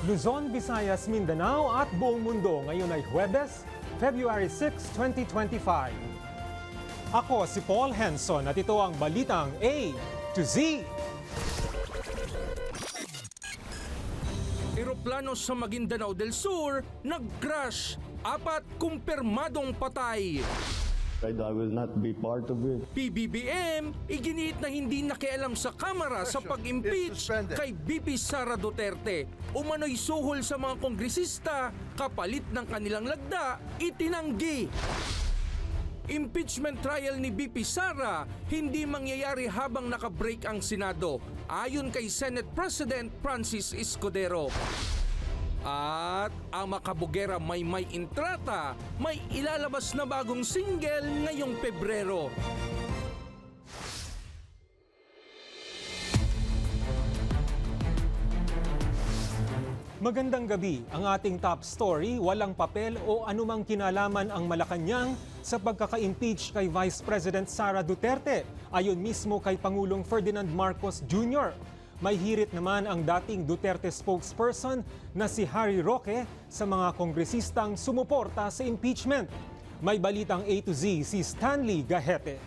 Luzon, Visayas, Mindanao at buong mundo ngayon ay Huwebes, February 6, 2025. Ako si Paul Henson at ito ang Balitang A to Z. Eroplano sa Maguindanao del Sur nag-crash. 4 kumpirmadong patay. I will not be part of it. PBBM, iginiit na hindi nakialam sa Kamara sa pag-impeach kay BP Sara Duterte. Umano'y suhol sa mga kongresista, kapalit ng kanilang lagda, itinanggi. Impeachment trial ni BP Sara hindi mangyayari habang nakabreak ang Senado, ayon kay Senate President Francis Escudero. At ang makabugera Maymay Intrata may ilalabas na bagong single ngayong Pebrero. Magandang gabi. Ang ating top story, walang papel o anumang kinalaman ang Malacanang sa pagkaka-impeach kay Vice President Sara Duterte, ayon mismo kay Pangulong Ferdinand Marcos Jr. May hirit naman ang dating Duterte spokesperson na si Harry Roque sa mga kongresistang sumuporta sa impeachment. May balitang A to Z si Stanley Gahete.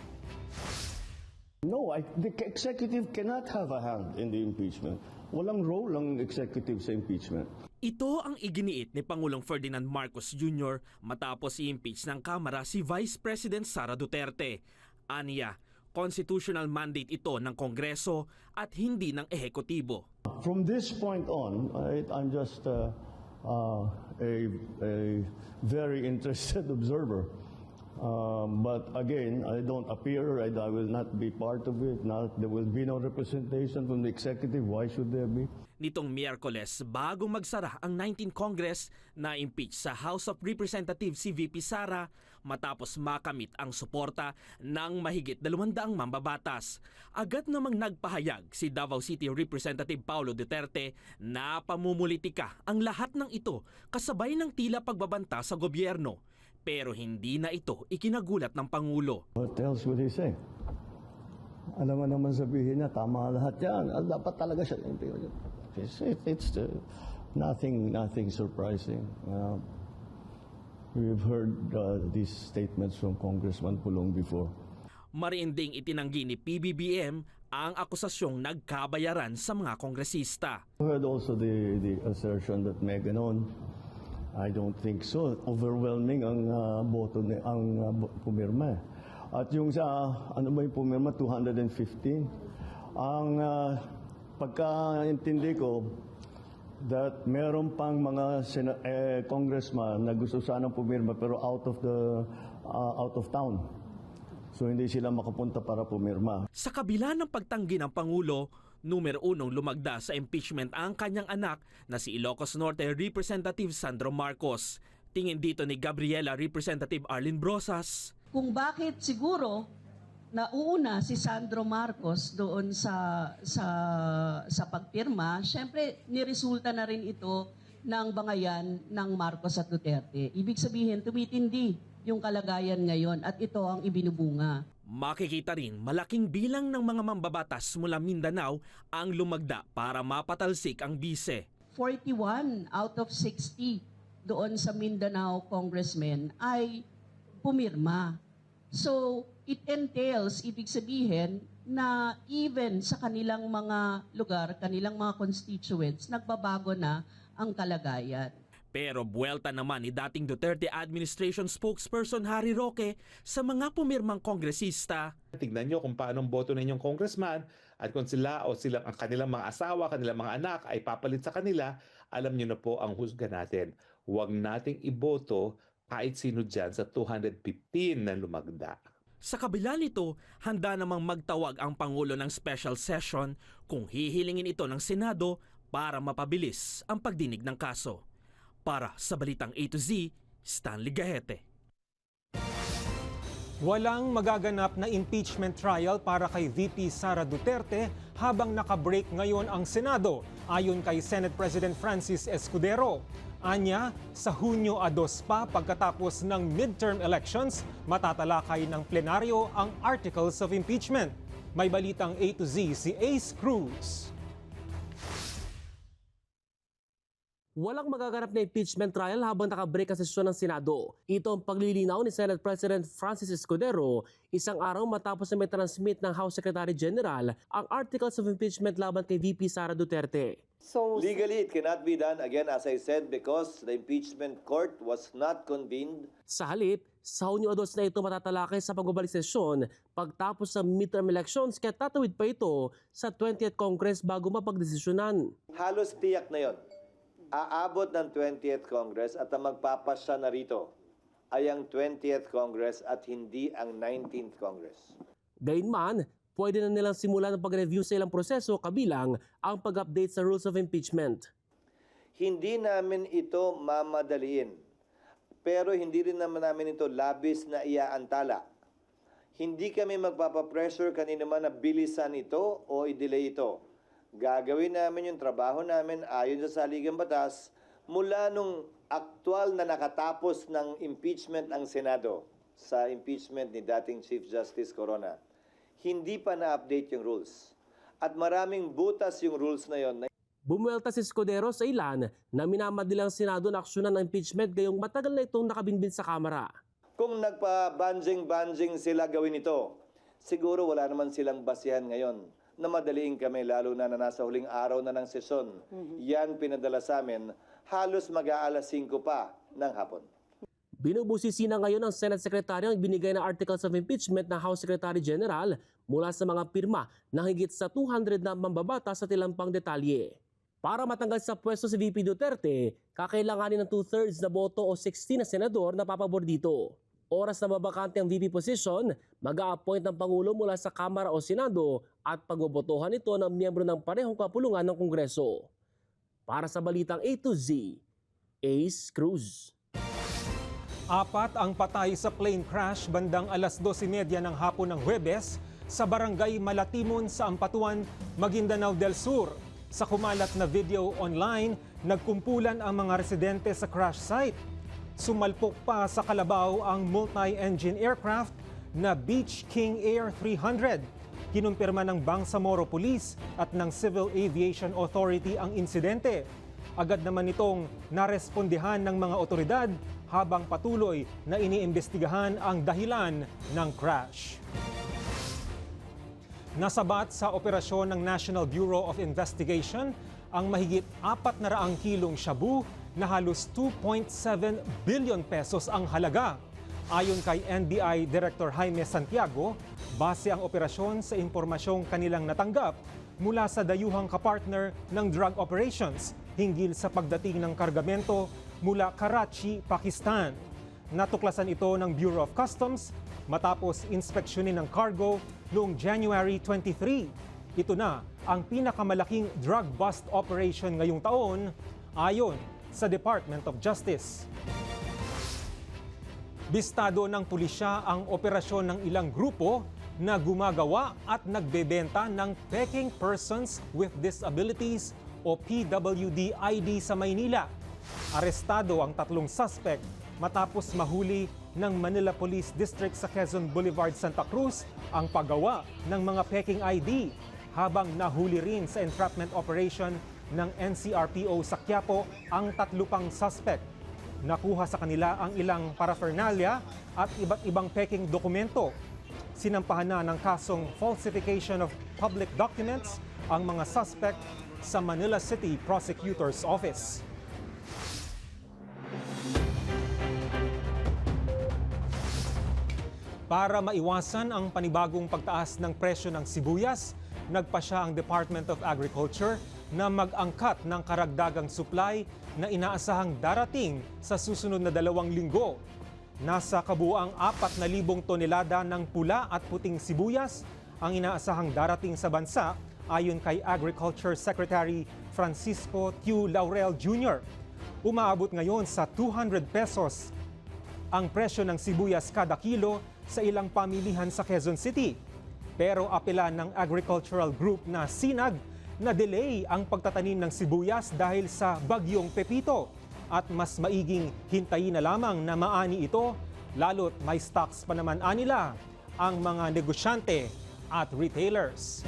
No, the executive cannot have a hand in the impeachment. Walang role ang executive sa impeachment. Ito ang iginiit ni Pangulong Ferdinand Marcos Jr. matapos i-impeach ng Kamara si Vice President Sara Duterte. Aniya, constitutional mandate ito ng Kongreso at hindi ng ehekutibo. From this point on, I'm just a very interested observer. But again, I don't appear, I will not be part of it. There will be no representation from the executive. Why should there be? Nitong Miyerkules, bago magsara ang 19th Congress, na-impeach sa House of Representatives si VP Sara matapos makamit ang suporta ng mahigit 200 mambabatas. Agad namang nagpahayag si Davao City Representative Paulo Duterte na pamumulitika ang lahat ng ito kasabay ng tila pagbabanta sa gobyerno. Pero hindi na ito ikinagulat ng Pangulo. What else would he say? Alam mo naman sabihin niya, tama lahat yan. Dapat talaga siya. It's nothing surprising. We've heard these statements from Congressman Pulong before. Mariinding itinanggi ni PBBM ang akusasyong nagkabayaran sa mga kongresista. I heard also the assertion that may ganon. I don't think so. Overwhelming ang boto ni ang pumirma. At yung sa ano ba yung pumirma 215. Ang pagkaintindi ko that meron pang mga congressman na gusto sanang pumirma pero out of town. So hindi sila makapunta para pumirma. Sa kabila ng pagtanggi ng Pangulo, numero 1 lumagda sa impeachment ang kanyang anak na si Ilocos Norte Representative Sandro Marcos. Tingin dito ni Gabriela Representative Arlene Brosas. Kung bakit siguro nauuna si Sandro Marcos doon sa pagpirma, syempre niresulta na rin ito ng bangayan ng Marcos at Duterte. Ibig sabihin, tumitindi yung kalagayan ngayon at ito ang ibinubunga. Makikita rin malaking bilang ng mga mambabatas mula Mindanao ang lumagda para mapatalsik ang bise. 41 out of 60 doon sa Mindanao congressmen ay pumirma. So, it entails, ibig sabihin, na even sa kanilang mga lugar, kanilang mga constituents, nagbabago na ang kalagayan. Pero buwelta naman ni dating Duterte administration spokesperson Harry Roque sa mga pumirmang kongresista. Tignan nyo kung paano ang boto ninyong congressman at kung sila o silang ang kanilang mga asawa, kanilang mga anak ay papalit sa kanila, alam nyo na po ang husga natin. Huwag nating iboto kahit sino dyan sa 215 na lumagda. Sa kabila nito, handa namang magtawag ang Pangulo ng special session kung hihilingin ito ng Senado para mapabilis ang pagdinig ng kaso. Para sa Balitang A to Z, Stanley Gahete. Walang magaganap na impeachment trial para kay VP Sara Duterte habang nakabreak ngayon ang Senado, ayon kay Senate President Francis Escudero. Anya, sa Hunyo 2 pa pagkatapos ng midterm elections, matatalakay ng plenaryo ang articles of impeachment. May balitang A to Z si Ace Cruz. Walang magaganap na impeachment trial habang nakabreak ang sesyon ng Senado. Ito ang paglilinaw ni Senate President Francis Escudero isang araw matapos na may transmit ng House Secretary General ang articles of impeachment laban kay VP Sara Duterte. So legally, it cannot be done again, as I said, because the impeachment court was not convened. Sa halip, sa Hunyo 2 na ito matatalakay sa pagbabalik sesyon pagtapos ng midterm elections kaya tatawid pa ito sa 20th Congress bago mapagdesisyonan. Halos tiyak na yon. Aabot ng 20th Congress at ang magpapasya na rito ay ang 20th Congress at hindi ang 19th Congress. Gayunman, pwede na nilang simulan ang pag-review sa ilang proseso kabilang ang pag-update sa rules of impeachment. Hindi namin ito mamadaliin, pero hindi rin naman namin ito labis na iaantala. Hindi kami magpapapressure kanino man na bilisan ito o i-delay ito. Gagawin namin yung trabaho namin ayon sa saligang batas mula nung aktual na nakatapos ng impeachment ang Senado sa impeachment ni dating Chief Justice Corona. Hindi pa na-update yung rules. At maraming butas yung rules na yon. Bumuelta si Escudero sa ilan na minamadilang Senado na aksyonan ng impeachment gayong matagal na itong nakabinbin sa Kamara. Kung nagpa-banjing-banjing sila gawin ito, siguro wala naman silang basihan ngayon na madaliin kami lalo na nasa huling araw na ng sesyon. Yan pinadala sa amin halos mag-aalas 5 pa ng hapon. Binubusisi na ngayon ng Senate Secretary ang binigay na articles of impeachment ng House Secretary General mula sa mga pirma ng higit sa 200 na mambabata sa tilampang detalye. Para matanggal sa pwesto si VP Duterte, kakailanganin ng 2/3 na boto o 60 na senador na papabor dito. Oras na mabakante ang VP position, mag-a-appoint ng Pangulo mula sa Kamara o Senado at pagbobotohan ito ng miyembro ng parehong kapulungan ng Kongreso. Para sa Balitang A to Z, Ace Cruz. 4 ang patay sa plane crash bandang alas 12:30 ng hapon ng Huwebes sa barangay Malatimon sa Ampatuan, Maguindanao del Sur. Sa kumalat na video online, nagkumpulan ang mga residente sa crash site. Sumalpok pa sa kalabaw ang multi-engine aircraft na Beach King Air 300. Kinumpirma ng Bangsamoro Police at ng Civil Aviation Authority ang insidente. Agad naman itong narespondihan ng mga otoridad habang patuloy na iniimbestigahan ang dahilan ng crash. Nasabat sa operasyon ng National Bureau of Investigation ang mahigit 400 kilong shabu na halos 2.7 billion pesos ang halaga. Ayon kay NBI Director Jaime Santiago, base ang operasyon sa impormasyong kanilang natanggap mula sa dayuhang kapartner ng drug operations hinggil sa pagdating ng kargamento mula Karachi, Pakistan. Natuklasan ito ng Bureau of Customs matapos inspeksyonin ng cargo noong January 23. Ito na ang pinakamalaking drug bust operation ngayong taon ayon sa Department of Justice. Bistado ng pulisya ang operasyon ng ilang grupo na gumagawa at nagbebenta ng Peking Persons with Disabilities o PWD ID sa Maynila. Arestado ang 3 suspect matapos mahuli ng Manila Police District sa Quezon Boulevard, Santa Cruz ang paggawa ng mga Peking ID habang nahuli rin sa entrapment operation ng NCRPO sa Quiapo ang 3 pang suspect. Nakuha sa kanila ang ilang paraphernalia at iba't ibang Peking dokumento. Sinampahan na ng kasong falsification of public documents ang mga suspect sa Manila City Prosecutor's Office. Para maiwasan ang panibagong pagtaas ng presyo ng sibuyas, nagpasya ang Department of Agriculture na mag-angkat ng karagdagang supply na inaasahang darating sa susunod na 2 linggo. Nasa kabuuang 4,000 tonelada ng pula at puting sibuyas ang inaasahang darating sa bansa ayon kay Agriculture Secretary Francisco Tiu Laurel Jr. Umaabot ngayon sa 200 pesos ang presyo ng sibuyas kada kilo sa ilang pamilihan sa Quezon City. Pero apela ng agricultural group na Sinag na delay ang pagtatanim ng sibuyas dahil sa bagyong Pepito at mas maiging hintayin na lamang na maani ito lalo't may stocks pa naman anila ang mga negosyante at retailers.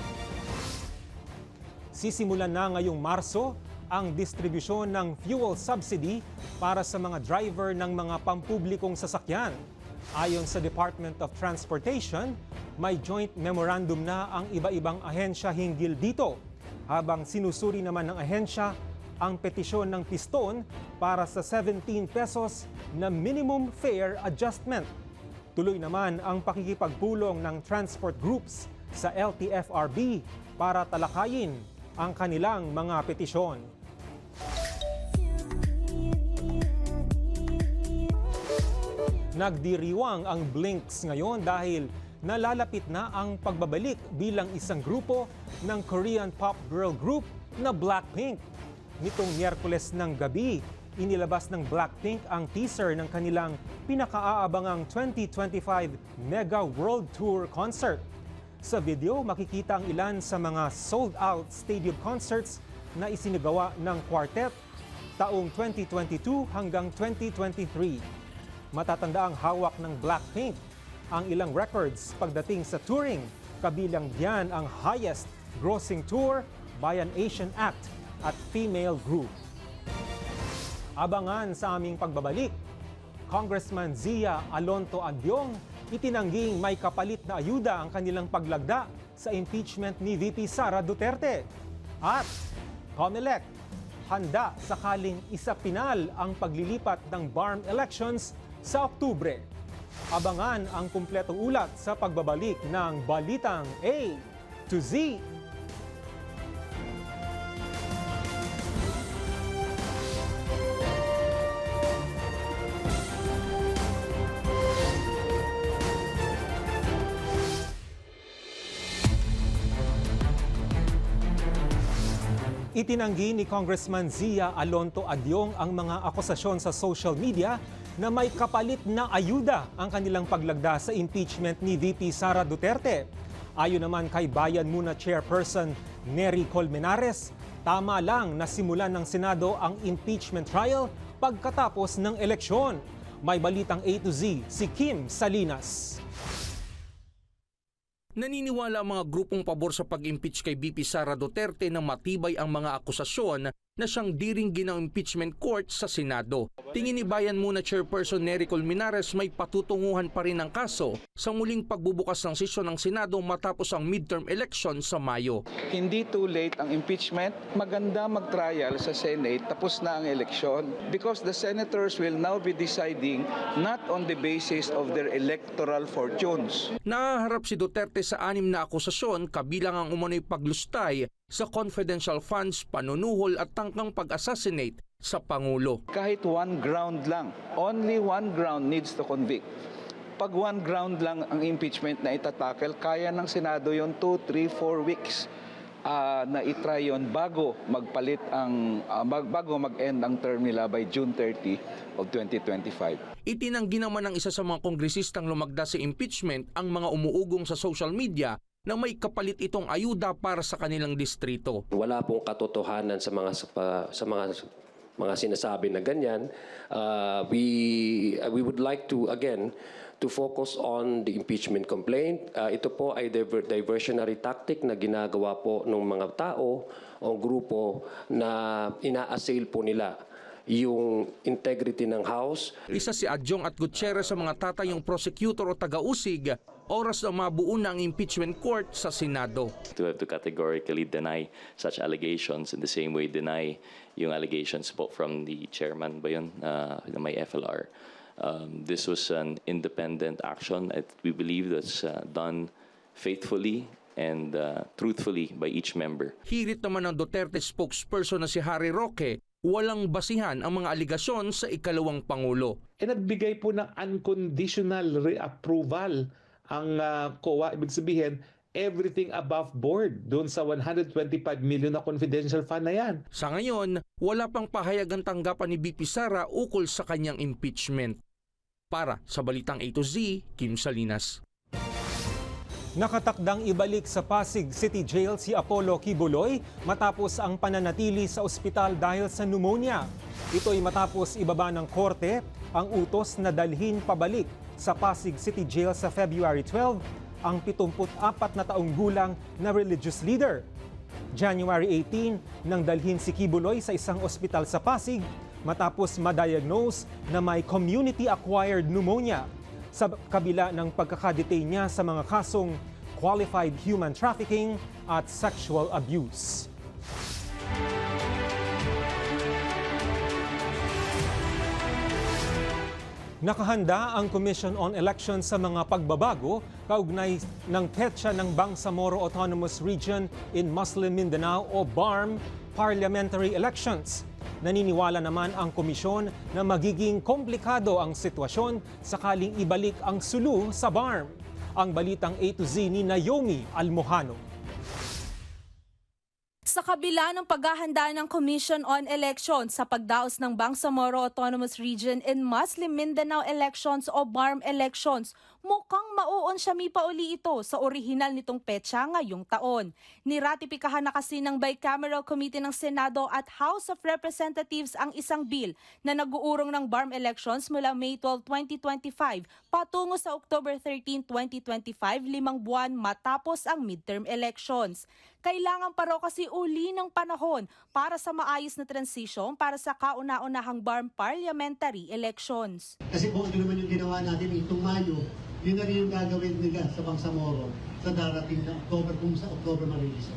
Sisimulan na ngayong Marso ang distribusyon ng fuel subsidy para sa mga driver ng mga pampublikong sasakyan. Ayon sa Department of Transportation, may joint memorandum na ang iba-ibang ahensya hinggil dito, habang sinusuri naman ng ahensya ang petisyon ng piston para sa 17 pesos na minimum fare adjustment. Tuloy naman ang pakikipagpulong ng transport groups sa LTFRB para talakayin ang kanilang mga petisyon. Nagdiriwang ang Blinks ngayon dahil nalalapit na ang pagbabalik bilang isang grupo ng Korean pop girl group na Blackpink. Nitong Miyerkules ng gabi, inilabas ng Blackpink ang teaser ng kanilang pinakaaabangang 2025 Mega World Tour concert. Sa video, makikita ang ilan sa mga sold-out stadium concerts na isinagawa ng quartet taong 2022 hanggang 2023. Matatanda ang hawak ng Blackpink ang ilang records pagdating sa touring, kabilang diyan ang highest grossing tour by an Asian act at female group. Abangan sa aming pagbabalik, Congressman Zia Alonto Adyong itinangging may kapalit na ayuda ang kanilang paglagda sa impeachment ni VP Sara Duterte. At COMELEC, handa sakaling isapinal ang paglilipat ng BARM elections sa Oktubre. Abangan ang kumpletong ulat sa pagbabalik ng Balitang A to Z. Itinanggi ni Congressman Zia Alonto Adyong ang mga akusasyon sa social media na may kapalit na ayuda ang kanilang paglagda sa impeachment ni VP Sara Duterte. Ayon naman kay Bayan Muna Chairperson Nery Colmenares, tama lang na simulan ng Senado ang impeachment trial pagkatapos ng eleksyon. May balitang A to Z si Kim Salinas. Naniniwala ang mga grupong pabor sa pag-impeach kay VP Sara Duterte na matibay ang mga akusasyon na siyang diringgin ng impeachment court sa Senado. Tingin ni Bayan Muna Chairperson Nery Colmenares may patutunguhan pa rin ang kaso sa muling pagbubukas ng sesyon ng Senado matapos ang midterm election sa Mayo. Hindi too late ang impeachment. Maganda mag-trial sa Senate tapos na ang eleksyon because the senators will now be deciding not on the basis of their electoral fortunes. Nahaharap si Duterte sa 6 na akusasyon kabilang ang umano'y paglustay sa confidential funds, panunuhol at tangkang pag-assassinate sa Pangulo. Kahit one ground lang, only one ground needs to convict. Pag one ground lang ang impeachment na itatakel, kaya ng Senado yon 2, 3, 4 weeks na itry yon bago magpalit ang bago mag-end ang term nila by June 30 of 2025. Itinanggi naman ng isa sa mga kongresistang lumagda sa impeachment ang mga umuugong sa social media na may kapalit itong ayuda para sa kanilang distrito. Wala pong katotohanan sa mga sinasabi na ganyan. We would like to again to focus on the impeachment complaint. Ito po ay diversionary tactic na ginagawa po ng mga tao o grupo na ina-assail po nila yung integrity ng House. Isa si Adjong at Gutierrez sa mga tatayong prosecutor o taga-usig oras na mabuo na ang impeachment court sa Senado. To have to categorically deny such allegations in the same way deny yung allegations po from the chairman ba yun, na may FLR. This was an independent action. We believe that's done faithfully and truthfully by each member. Hirit naman ng Duterte spokesperson na si Harry Roque, walang basihan ang mga aligasyon sa ikalawang Pangulo. Nagbigay po ng unconditional reapproval ang COA. Ibig sabihin, everything above board doon sa 125 million na confidential fund na yan. Sa ngayon, wala pang pahayagang tanggapan ni VP Sara ukol sa kanyang impeachment. Para sa Balitang A to Z, Kim Salinas. Nakatakdang ibalik sa Pasig City Jail si Apollo Kibuloy matapos ang pananatili sa ospital dahil sa pneumonia. Ito'y matapos ibaba ng korte ang utos na dalhin pabalik sa Pasig City Jail sa February 12 ang 74 na taong gulang na religious leader. January 18 nang dalhin si Kibuloy sa isang ospital sa Pasig matapos ma-diagnose na may community-acquired pneumonia sa kabila ng pagkakadetain niya sa mga kasong qualified human trafficking at sexual abuse. Nakahanda ang Commission on Elections sa mga pagbabago kaugnay ng petsa ng Bangsamoro Autonomous Region in Muslim Mindanao o BARM parliamentary elections. Naniniwala naman ang komisyon na magiging komplikado ang sitwasyon sakaling ibalik ang sulu sa BARM. Ang balitang A to Z ni Naomi Almojano. Sa kabila ng paghahanda ng Commission on Elections sa pagdaos ng Bangsamoro Autonomous Region in Muslim Mindanao Elections o BARM elections, mukhang mauon siya mipauli ito sa orihinal nitong petsa ngayong taon. Niratipikahan na kasi ng Bicameral Committee ng Senado at House of Representatives ang isang bill na nag-uurong ng BARM elections mula May 12, 2025 patungo sa October 13, 2025, 5 buwan matapos ang midterm elections. Kailangan pa raw kasi uli ng panahon para sa maayos na transition para sa kauna-unahang BARM parliamentary elections. Kasi kung ano naman yung ginawa natin itong Mayo, yun na rin yung gagawin nila sa Bangsamoro sa darating na October kung sa October marilis.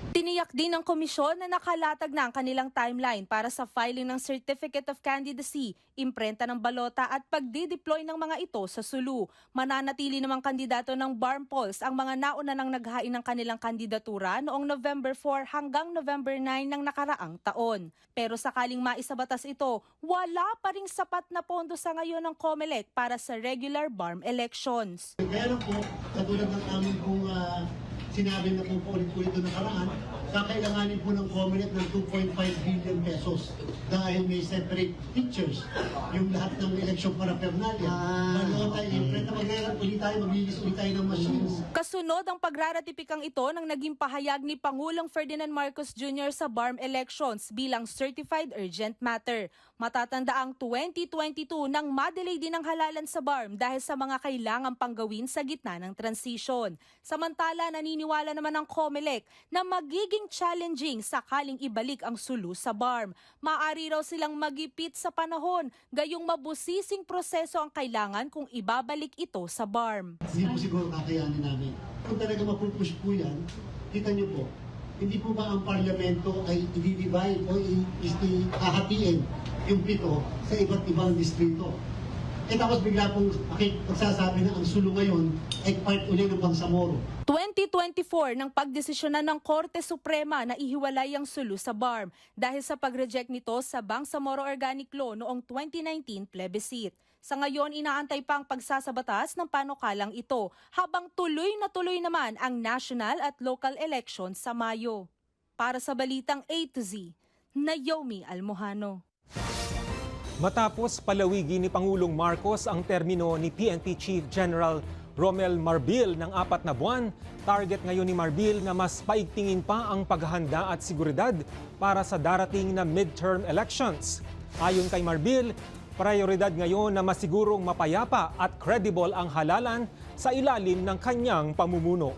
Tiniyak din ng komisyon na nakalatag na ang kanilang timeline para sa filing ng Certificate of Candidacy, imprenta ng balota at pagdi-deploy ng mga ito sa sulu. Mananatili namang kandidato ng BARM polls ang mga nauna nang naghain ng kanilang kandidatura noong November 4 hanggang November 9 ng nakaraang taon. Pero sakaling maisabatas ito, wala pa ring sapat na pondo sa ngayon ng COMELEC para sa regular BARM elections. Kaya lang po, katulad ng amin pong sinabi na po paulit-ulit na nakaraan, kakailanganin po ng COMELEC ng 2.5 billion pesos dahil may separate teachers, yung lahat ng eleksyon paraphernalia, balota, imprenta, ulit tayo, maglilis ulit tayo ng machines. Kasunod ang pagraratipikang ito ng naging pahayag ni Pangulong Ferdinand Marcos Jr. sa BARM elections bilang certified urgent matter. Matatanda ang 2022 nang madelay din ang halalan sa BARM dahil sa mga kailangang panggawin sa gitna ng transition. Samantala, naniniwala naman ang COMELEC na magiging challenging sakaling ibalik ang sulu sa BARM. Maaari raw silang magipit sa panahon, gayong mabusising proseso ang kailangan kung ibabalik ito sa BARM. Hindi po siguro kakayanin namin. Kung talaga mapupush po yan, kita niyo po, hindi po ba ang parlamento ay i-divide o i-hahatiin yung pito sa iba't ibang distrito? Eh tapos bigla pong magsasabi na ang sulu ngayon ay part uli ng Bangsamoro. 2024 nang pagdesisyonan ng Korte Suprema na ihiwalay ang sulu sa BARM dahil sa pag-reject nito sa Bangsamoro Organic Law noong 2019 plebiscite. Sa ngayon, inaantay pa ang pagsasabatas ng panukalang ito habang tuloy na tuloy naman ang national at local elections sa Mayo. Para sa Balitang A to Z, Naomi Almojano. Matapos palawigin ni Pangulong Marcos ang termino ni PNP Chief General Romel Marbil ng 4 na buwan, target ngayon ni Marbil na mas paigtingin pa ang paghahanda at seguridad para sa darating na midterm elections. Ayon kay Marbil, prioridad ngayon na masigurong mapayapa at credible ang halalan sa ilalim ng kanyang pamumuno.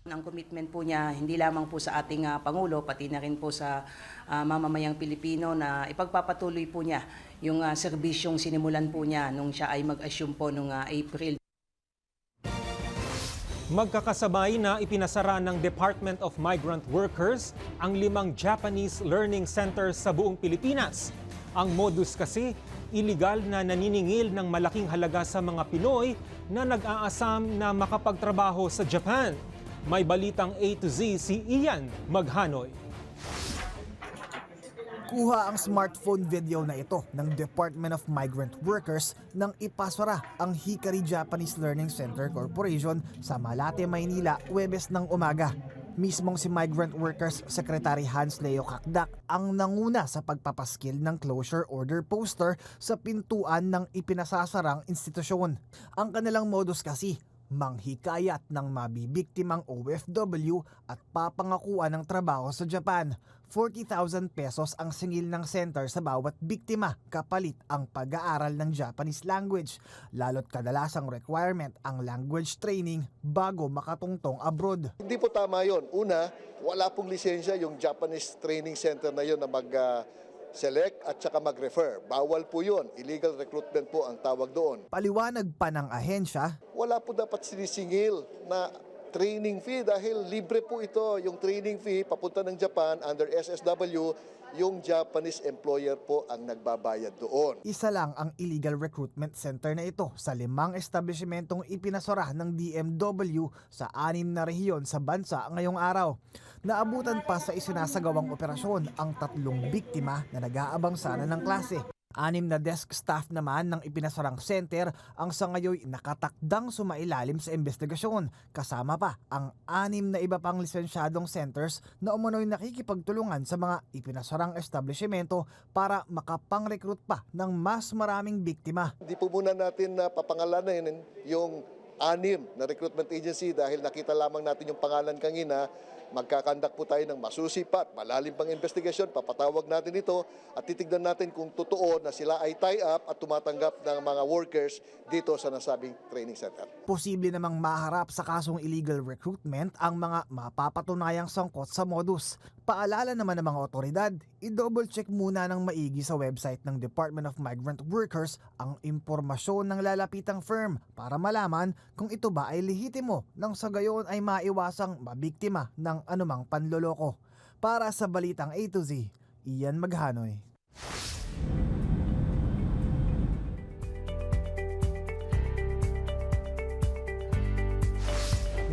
Ang commitment po niya hindi lamang po sa ating Pangulo, pati na rin po sa mamamayang Pilipino na ipagpapatuloy po niya yung serbisyong sinimulan po niya nung siya ay mag-assume po nung April. Magkakasabay na ipinasara ng Department of Migrant Workers ang 5 Japanese Learning Centers sa buong Pilipinas. Ang modus kasi, iligal na naniningil ng malaking halaga sa mga Pinoy na nag-aasam na makapagtrabaho sa Japan. May balitang A to Z si Ian Maghanoy. Kuha ang smartphone video na ito ng Department of Migrant Workers nang ipasara ang Hikari Japanese Learning Center Corporation sa Malate, Maynila, Huwebes ng umaga. Mismong si Migrant Workers Secretary Hans Leo Kakdak ang nanguna sa pagpapaskil ng closure order poster sa pintuan ng ipinasasarang institusyon. Ang kanilang modus kasi, manghikayat ng mabibiktimang OFW at papangakuan ng trabaho sa Japan. 40,000 pesos ang singil ng center sa bawat biktima kapalit ang pag-aaral ng Japanese language. Lalo't kadalasang requirement ang language training bago makatungtong abroad. Hindi po tama yon. Una, wala pong lisensya yung Japanese Training Center na yon na mag-select at saka mag-refer. Bawal po yon. Illegal recruitment po ang tawag doon. Paliwanag pa ng ahensya, Wala po dapat sinisingil na training fee dahil libre po ito. Yung training fee papunta ng Japan under SSW, yung Japanese employer po ang nagbabayad doon. isa lang ang illegal recruitment center na ito sa 5 establishmentong ipinasara ng DMW sa 6 na rehiyon sa bansa ngayong araw. Naabutan pa sa isinasagawang operasyon ang 3 biktima na nag-aabang sana ng klase. 6 na desk staff naman ng ipinasarang center ang sa ngayon nakatakdang sumailalim sa investigasyon. Kasama pa ang 6 na iba pang lisensyadong centers na umano'y nakikipagtulungan sa mga ipinasarang establishmento para makapang-recruit pa ng mas maraming biktima. Hindi po muna natin papangalanan yung 6 na recruitment agency dahil nakita lamang natin yung pangalan kanina. Magkakandak po tayo ng masusipat, malalim pang investigasyon, papatawag natin ito at titignan natin kung totoo na sila ay tie-up at tumatanggap ng mga workers dito sa nasabing training center. Posible namang maharap sa kasong illegal recruitment ang mga mapapatunayang sangkot sa modus. Paalala naman ng mga otoridad, i-double check muna ng maigi sa website ng Department of Migrant Workers ang impormasyon ng lalapitang firm para malaman kung ito ba ay lehitimo nang sa gayon ay maiwasang mabiktima ng anumang panloloko. Para sa Balitang A to Z, Ian Maghanoy.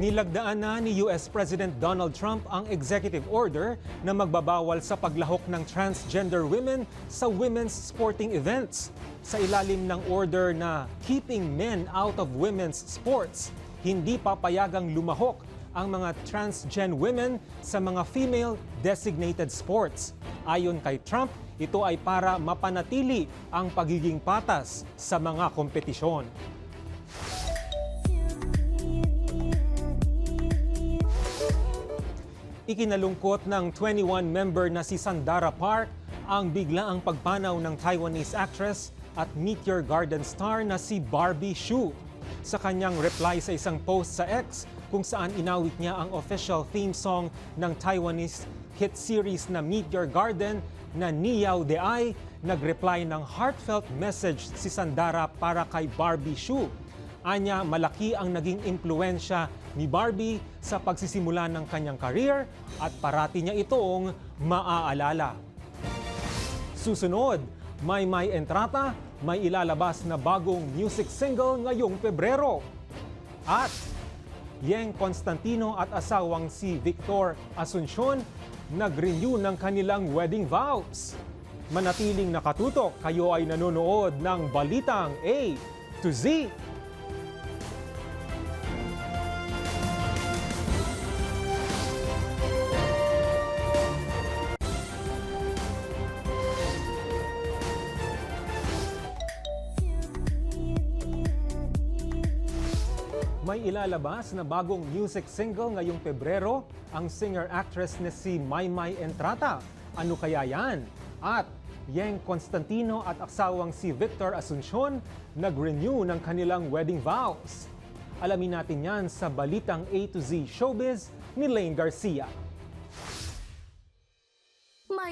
Nilagdaan na ni US President Donald Trump ang executive order na magbabawal sa paglahok ng transgender women sa women's sporting events. Sa ilalim ng order na Keeping Men Out of Women's Sports, hindi papayagang lumahok ang mga transgen women sa mga female-designated sports. Ayon kay Trump, ito ay para mapanatili ang pagiging patas sa mga kompetisyon. Ikinalungkot ng 21-member na si Sandara Park ang biglaang pagpanaw ng Taiwanese actress at Meteor Garden star na si Barbie Hsu. Sa kanyang reply sa isang post sa X kung saan inawit niya ang official theme song ng Taiwanese hit series na Meteor Garden na Niao de Ai, nag-reply ng heartfelt message si Sandara para kay Barbie Hsu. Anya, malaki ang naging impluensya ni Barbie sa pagsisimula ng kanyang career at parati niya itong maaalala. Susunod, May Entrata, may ilalabas na bagong music single ngayong Pebrero. At Yeng Constantino at asawang si Victor Asuncion nag-renew ng kanilang wedding vows. Manatiling nakatutok, kayo ay nanonood ng Balitang A to Z. May ilalabas na bagong music single ngayong Pebrero ang singer-actress na si Maymay Entrata. Ano kaya yan? At Yeng Constantino at asawang si Victor Asuncion nag-renew ng kanilang wedding vows. Alamin natin yan sa Balitang A to Z Showbiz ni Lane Garcia.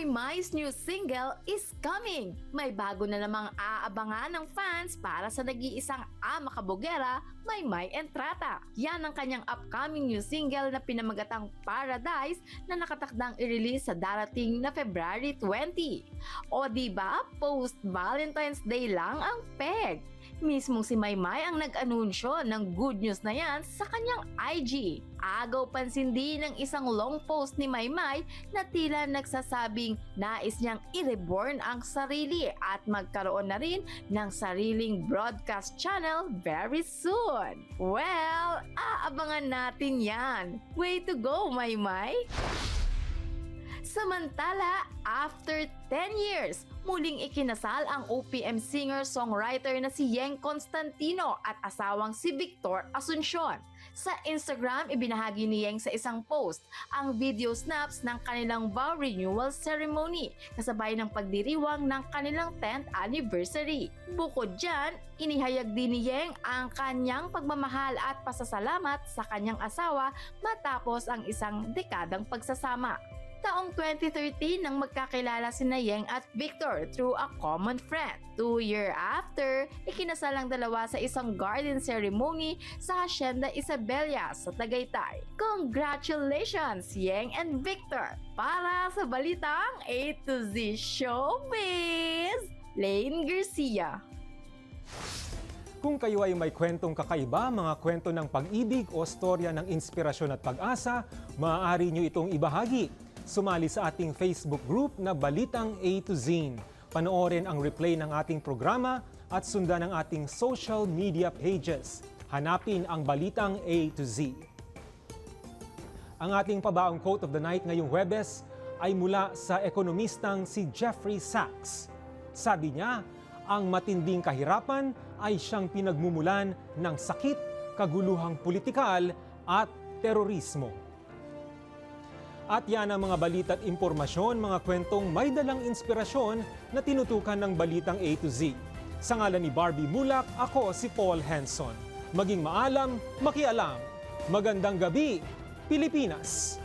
May's new single is coming! May bago na namang aabangan ng fans para sa nag-iisang ama kabogera, May Entrata. Yan ang kanyang upcoming new single na pinamagatang Paradise na nakatakdang i-release sa darating na February 20. O diba, post-Valentine's Day lang ang peg. Mismong si Maymay ang nag-anunsyo ng good news na yan sa kanyang IG. Agaw pansin din ng isang long post ni Maymay na tila nagsasabing nais niyang i-reborn ang sarili at magkaroon na rin ng sariling broadcast channel very soon. Well, aabangan natin yan. Way to go, Maymay! Samantala, after 10 years, muling ikinasal ang OPM singer-songwriter na si Yeng Constantino at asawang si Victor Asuncion. Sa Instagram, ibinahagi ni Yeng sa isang post ang video snaps ng kanilang vow renewal ceremony kasabay ng pagdiriwang ng kanilang 10th anniversary. Bukod dyan, inihayag din ni Yeng ang kanyang pagmamahal at pasasalamat sa kanyang asawa matapos ang isang dekadang pagsasama. Taong 2013 nang magkakilala sina Yeng at Victor through a common friend. 2 years after, ikinasal ang dalawa sa isang garden ceremony sa Hacienda Isabela sa Tagaytay. Congratulations, Yeng and Victor! Para sa balitang A to Z Showbiz, Lane Garcia. Kung kayo ay may kwentong kakaiba, mga kwento ng pag-ibig o storya ng inspirasyon at pag-asa, maaari nyo itong ibahagi. Sumali sa ating Facebook group na Balitang A to Z. Panoorin ang replay ng ating programa at sundan ang ating social media pages. Hanapin ang Balitang A to Z. Ang ating pabaong quote of the night ngayong Huwebes ay mula sa ekonomistang si Jeffrey Sachs. Sabi niya, ang matinding kahirapan ay siyang pinagmumulan ng sakit, kaguluhang politikal at terorismo. At yan ang mga balita at impormasyon, mga kwentong may dalang inspirasyon na tinutukan ng Balitang A to Z. Sa ngalan ni Barbie Mulak, ako si Paul Henson. Maging maalam, makialam. Magandang gabi, Pilipinas!